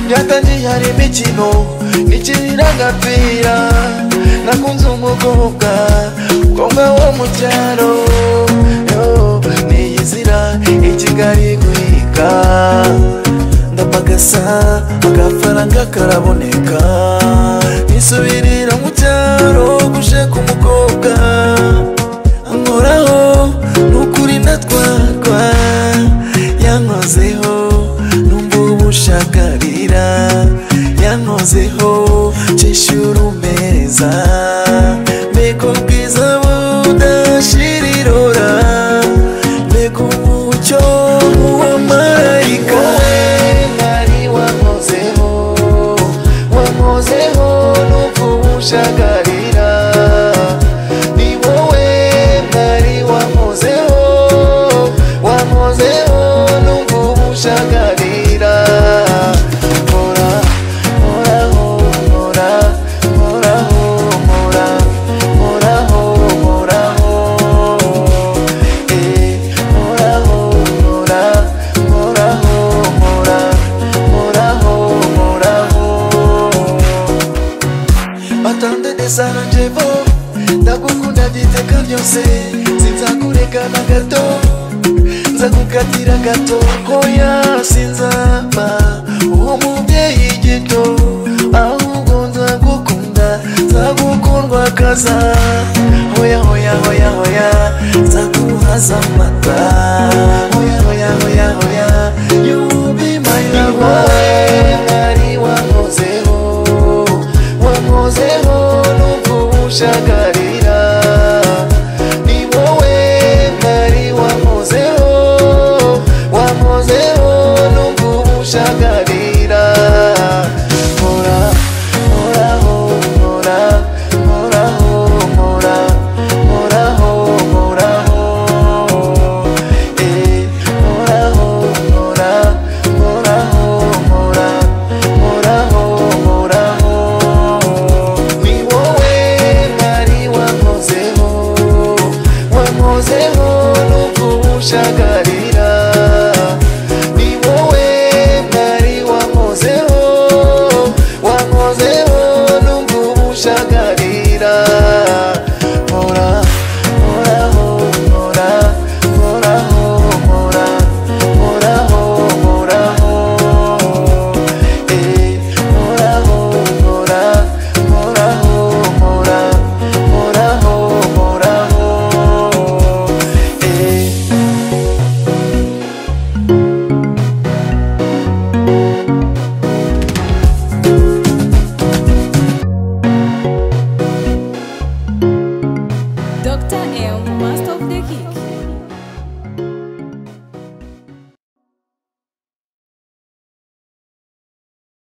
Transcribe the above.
Byatangiye hari imikino nikirira agapira nakunze umukobwa wo mu cyaro niyizira i Kigali guhiga ndapagasa agafaranga karaboneka nisubirira mu cyaro gushaka umukobwa ankoraho nukuri ndatwarwa yankozeho numva ubushakarira yankozeho cishura umeza mbega ubwiza budashira irora mbega umucyo wa marayika mwari wankozeho numva ubushakarira ni wowe mwari wankozeho numva ubushakarira Attendez des arrangements ndagukunda byiteka byose sinzakureka na gato nzagukatira gato hoya sinzaba uwo mubyeyi gito ahubwo nzagukunda nzagukundwa kaza hoya nzaguhaza amata hoya you be my lover mwari wankozeho numva ubushakarira